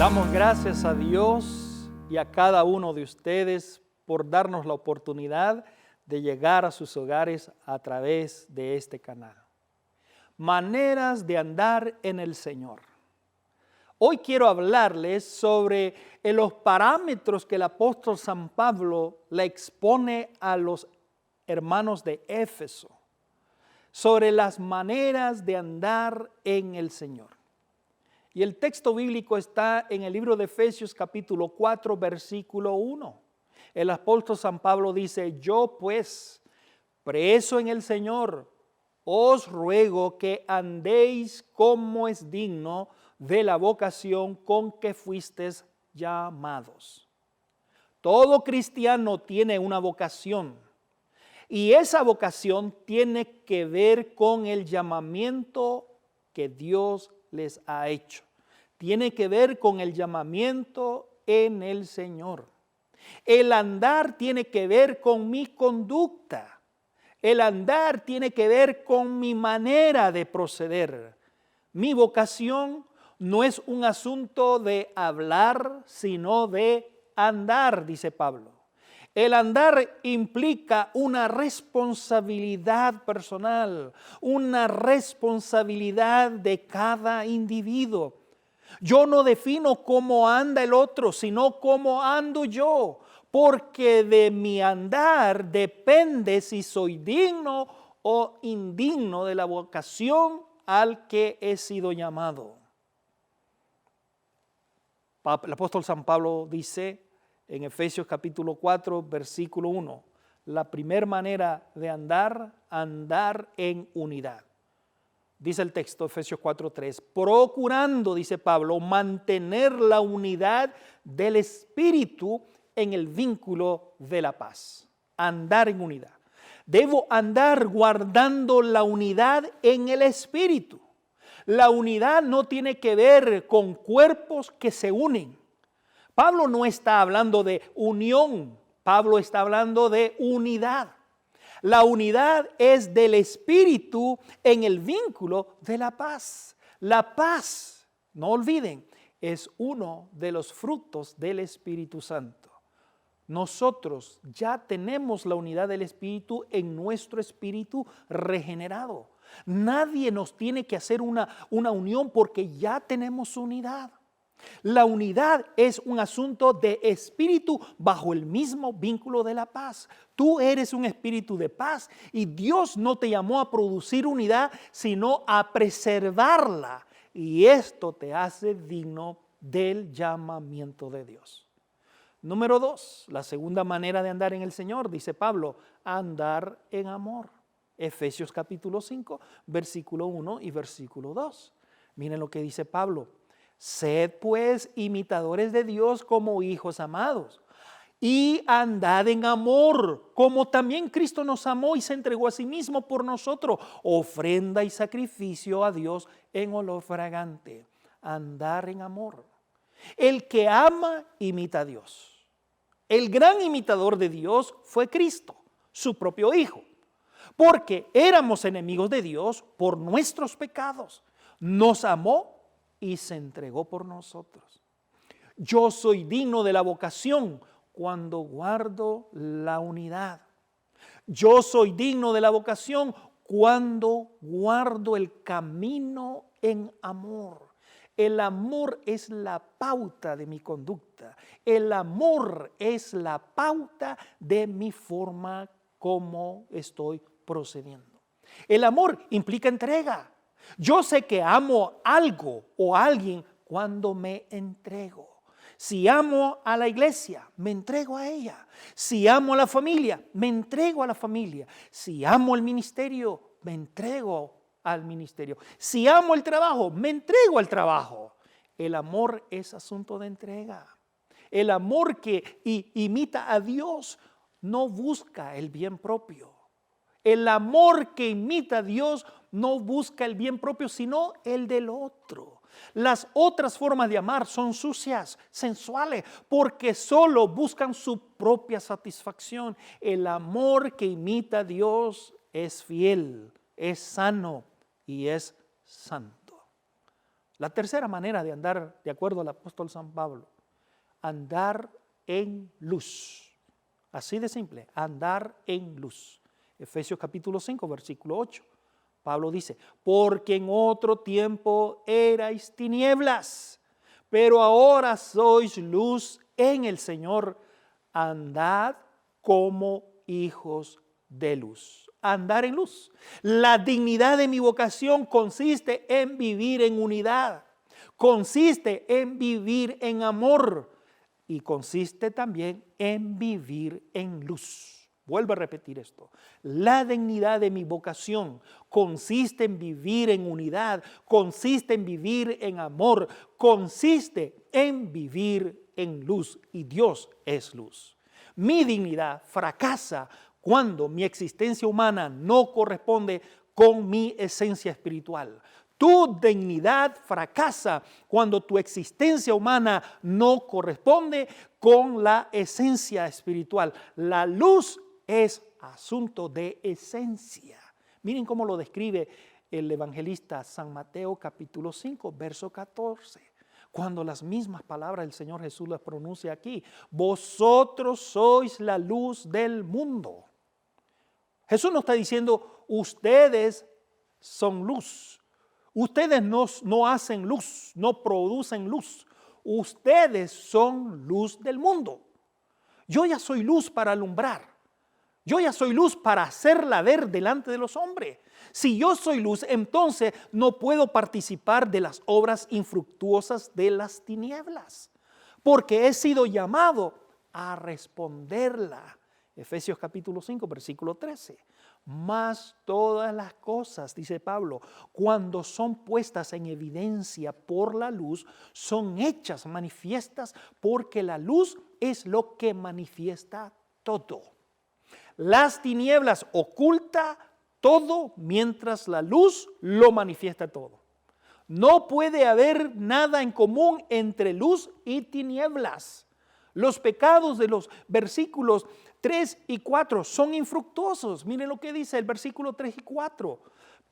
Damos gracias a Dios y a cada uno de ustedes por darnos la oportunidad de llegar a sus hogares a través de este canal. Maneras de andar en el Señor. Hoy quiero hablarles sobre los parámetros que el apóstol San Pablo le expone a los hermanos de Éfeso, sobre las maneras de andar en el Señor. Y el texto bíblico está en el libro de Efesios capítulo 4, versículo 1. El apóstol San Pablo dice: yo pues, preso en el Señor, os ruego que andéis como es digno de la vocación con que fuisteis llamados. Todo cristiano tiene una vocación, y esa vocación tiene que ver con el llamamiento que Dios les ha hecho. Tiene que ver con el llamamiento en el Señor. El andar tiene que ver con mi conducta. El andar tiene que ver con mi manera de proceder. Mi vocación no es un asunto de hablar, sino de andar, dice Pablo. El andar implica una responsabilidad personal, una responsabilidad de cada individuo. Yo no defino cómo anda el otro, sino cómo ando yo, porque de mi andar depende si soy digno o indigno de la vocación al que he sido llamado. El apóstol San Pablo dice en Efesios capítulo 4, versículo 1, la primera manera de andar en unidad. Dice el texto, Efesios 4:3, procurando, dice Pablo, mantener la unidad del Espíritu en el vínculo de la paz. Andar en unidad. Debo andar guardando la unidad en el Espíritu. La unidad no tiene que ver con cuerpos que se unen. Pablo no está hablando de unión, Pablo está hablando de unidad. La unidad es del Espíritu en el vínculo de la paz. La paz, no olviden, es uno de los frutos del Espíritu Santo. Nosotros ya tenemos la unidad del Espíritu en nuestro espíritu regenerado. Nadie nos tiene que hacer una unión porque ya tenemos unidad. La unidad es un asunto de espíritu bajo el mismo vínculo de la paz. Tú eres un espíritu de paz y Dios no te llamó a producir unidad, sino a preservarla. Y esto te hace digno del llamamiento de Dios. Número 2, la segunda manera de andar en el Señor, dice Pablo, andar en amor. Efesios capítulo 5, versículo 1 y versículo 2. Miren lo que dice Pablo. Sed pues imitadores de Dios como hijos amados y andad en amor, como también Cristo nos amó y se entregó a sí mismo por nosotros, ofrenda y sacrificio a Dios en olor fragante. Andar en amor. El que ama imita a Dios. El gran imitador de Dios fue Cristo, su propio Hijo, porque éramos enemigos de Dios por nuestros pecados. Nos amó y se entregó por nosotros. Yo soy digno de la vocación cuando guardo la unidad. Yo soy digno de la vocación cuando guardo el camino en amor. El amor es la pauta de mi conducta. El amor es la pauta de mi forma como estoy procediendo. El amor implica entrega. Yo sé que amo algo o a alguien cuando me entrego. Si amo a la iglesia, me entrego a ella. Si amo a la familia, me entrego a la familia. Si amo el ministerio, me entrego al ministerio. Si amo el trabajo, me entrego al trabajo. El amor es asunto de entrega. El amor que imita a Dios no busca el bien propio. El amor que imita a Dios no busca el bien propio, sino el del otro. Las otras formas de amar son sucias, sensuales, porque solo buscan su propia satisfacción. El amor que imita a Dios es fiel, es sano y es santo. La tercera manera de andar, de acuerdo al apóstol San Pablo, andar en luz. Así de simple, andar en luz. Efesios capítulo 5, versículo 8. Pablo dice, porque en otro tiempo erais tinieblas, pero ahora sois luz en el Señor. Andad como hijos de luz. Andar en luz. La dignidad de mi vocación consiste en vivir en unidad, consiste en vivir en amor y consiste también en vivir en luz. Vuelvo a repetir esto. La dignidad de mi vocación consiste en vivir en unidad, consiste en vivir en amor, consiste en vivir en luz y Dios es luz. Mi dignidad fracasa cuando mi existencia humana no corresponde con mi esencia espiritual. Tu dignidad fracasa cuando tu existencia humana no corresponde con la esencia espiritual. La luz es asunto de esencia. Miren cómo lo describe el evangelista San Mateo capítulo 5, verso 14. Cuando las mismas palabras del Señor Jesús las pronuncia aquí. Vosotros sois la luz del mundo. Jesús no está diciendo, ustedes son luz. Ustedes no hacen luz, no producen luz. Ustedes son luz del mundo. Yo ya soy luz para alumbrar. Yo ya soy luz para hacerla ver delante de los hombres. Si yo soy luz, entonces no puedo participar de las obras infructuosas de las tinieblas, porque he sido llamado a responderla. Efesios capítulo 5, versículo 13. Mas todas las cosas, dice Pablo, cuando son puestas en evidencia por la luz, son hechas manifiestas porque la luz es lo que manifiesta todo. Las tinieblas oculta todo mientras la luz lo manifiesta todo. No puede haber nada en común entre luz y tinieblas. Los pecados de los versículos 3 y 4 son infructuosos. Miren lo que dice el versículo 3 y 4.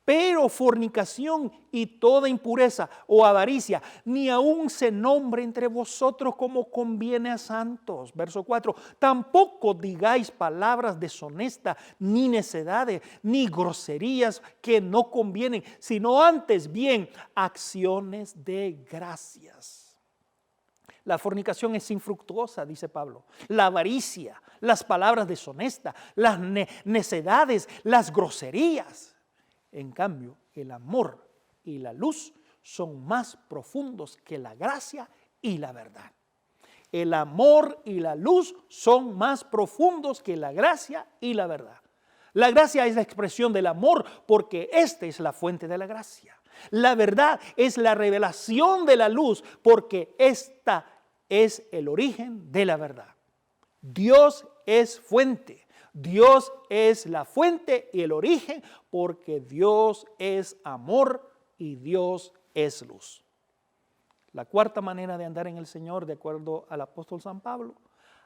Pero fornicación y toda impureza o avaricia, ni aun se nombre entre vosotros como conviene a santos. Verso 4. Tampoco digáis palabras deshonestas, ni necedades, ni groserías que no convienen, sino antes bien acciones de gracias. La fornicación es infructuosa, dice Pablo. La avaricia, las palabras deshonestas, las necedades, las groserías. En cambio, el amor y la luz son más profundos que la gracia y la verdad. El amor y la luz son más profundos que la gracia y la verdad. La gracia es la expresión del amor porque esta es la fuente de la gracia. La verdad es la revelación de la luz porque esta es el origen de la verdad. Dios es fuente. Dios es la fuente y el origen porque Dios es amor y Dios es luz. La cuarta manera de andar en el Señor, de acuerdo al apóstol San Pablo,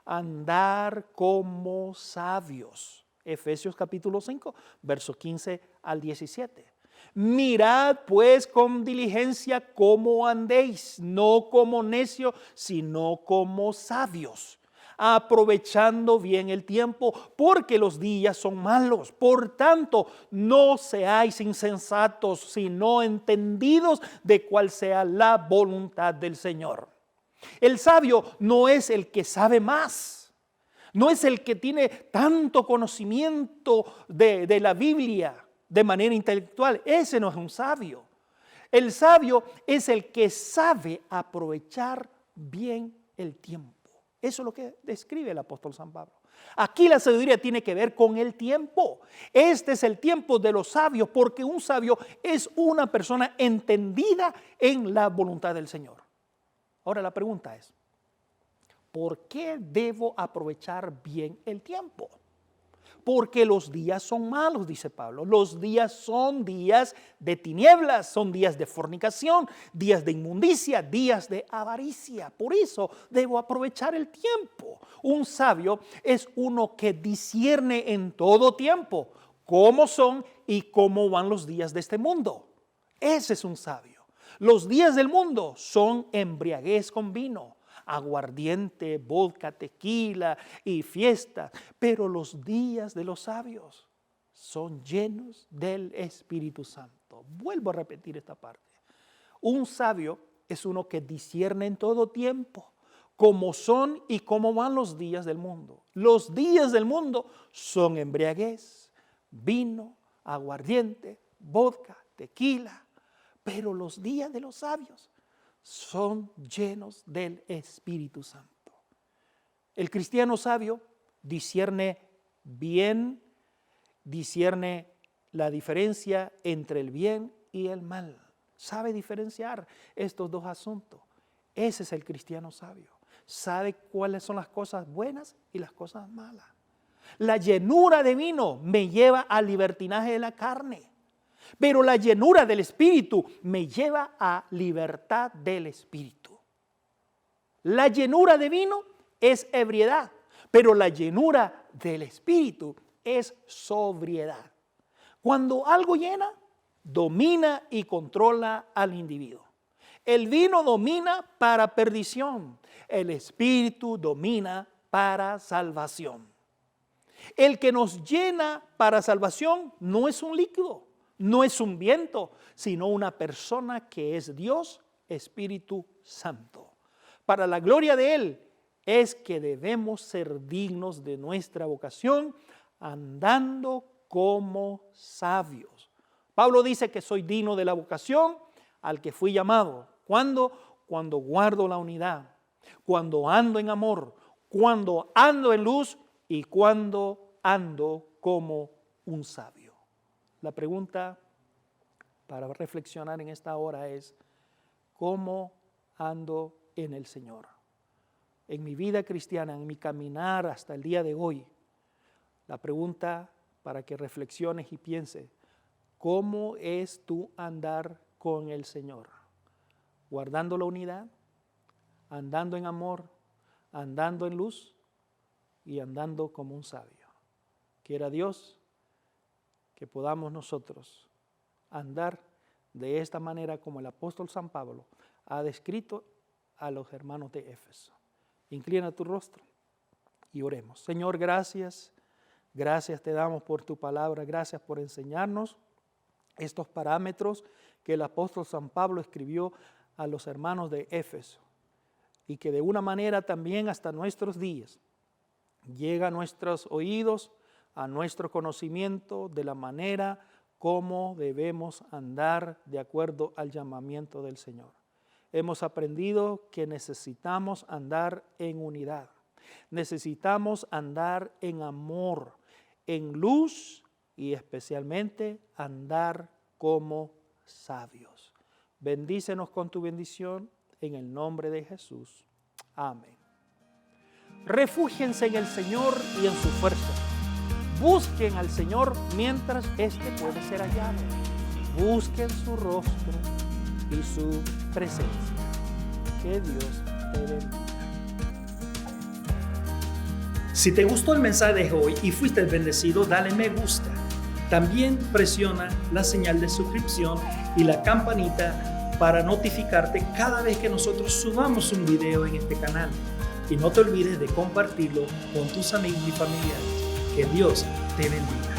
andar como sabios. Efesios capítulo 5, verso 15 al 17. Mirad pues con diligencia cómo andéis, no como necios, sino como sabios, aprovechando bien el tiempo, porque los días son malos. Por tanto, no seáis insensatos, sino entendidos de cuál sea la voluntad del Señor. El sabio no es el que sabe más, no es el que tiene tanto conocimiento de la Biblia de manera intelectual. Ese no es un sabio. El sabio es el que sabe aprovechar bien el tiempo. Eso es lo que describe el apóstol San Pablo. Aquí la sabiduría tiene que ver con el tiempo. Este es el tiempo de los sabios, porque un sabio es una persona entendida en la voluntad del Señor. Ahora la pregunta es, ¿por qué debo aprovechar bien el tiempo? Porque los días son malos, dice Pablo. Los días son días de tinieblas, son días de fornicación, días de inmundicia, días de avaricia. Por eso debo aprovechar el tiempo. Un sabio es uno que discierne en todo tiempo cómo son y cómo van los días de este mundo. Ese es un sabio. Los días del mundo son embriaguez con vino, aguardiente, vodka, tequila y fiesta, pero los días de los sabios son llenos del Espíritu Santo. Vuelvo a repetir esta parte. Un sabio es uno que discierne en todo tiempo cómo son y cómo van los días del mundo. Los días del mundo son embriaguez, vino, aguardiente, vodka, tequila, pero los días de los sabios son llenos del Espíritu Santo. El cristiano sabio discierne bien, discierne la diferencia entre el bien y el mal. Sabe diferenciar estos dos asuntos. Ese es el cristiano sabio. Sabe cuáles son las cosas buenas y las cosas malas. La llenura de vino me lleva al libertinaje de la carne, pero la llenura del Espíritu me lleva a libertad del Espíritu. La llenura de vino es ebriedad, pero la llenura del Espíritu es sobriedad. Cuando algo llena, domina y controla al individuo. El vino domina para perdición, el Espíritu domina para salvación. El que nos llena para salvación no es un líquido, no es un viento, sino una persona que es Dios, Espíritu Santo. Para la gloria de Él es que debemos ser dignos de nuestra vocación, andando como sabios. Pablo dice que soy digno de la vocación al que fui llamado. ¿Cuándo? Cuando guardo la unidad, cuando ando en amor, cuando ando en luz y cuando ando como un sabio. La pregunta para reflexionar en esta hora es, ¿cómo ando en el Señor? En mi vida cristiana, en mi caminar hasta el día de hoy, la pregunta para que reflexiones y pienses, ¿cómo es tu andar con el Señor? Guardando la unidad, andando en amor, andando en luz y andando como un sabio. Quiera Dios que podamos nosotros andar de esta manera como el apóstol San Pablo ha descrito a los hermanos de Éfeso. Inclina tu rostro y oremos. Señor, gracias. Gracias te damos por tu palabra. Gracias por enseñarnos estos parámetros que el apóstol San Pablo escribió a los hermanos de Éfeso y que de una manera también hasta nuestros días llega a nuestros oídos, a nuestro conocimiento de la manera como debemos andar de acuerdo al llamamiento del Señor. Hemos aprendido que necesitamos andar en unidad, necesitamos andar en amor, en luz y especialmente andar como sabios. Bendícenos con tu bendición en el nombre de Jesús. Amén. Refúgiense en el Señor y en su fuerza. Busquen al Señor mientras éste puede ser hallado. Busquen su rostro y su presencia. Que Dios te bendiga. Si te gustó el mensaje de hoy y fuiste bendecido, dale me gusta. También presiona la señal de suscripción y la campanita para notificarte cada vez que nosotros subamos un video en este canal. Y no te olvides de compartirlo con tus amigos y familiares. Que Dios te bendiga.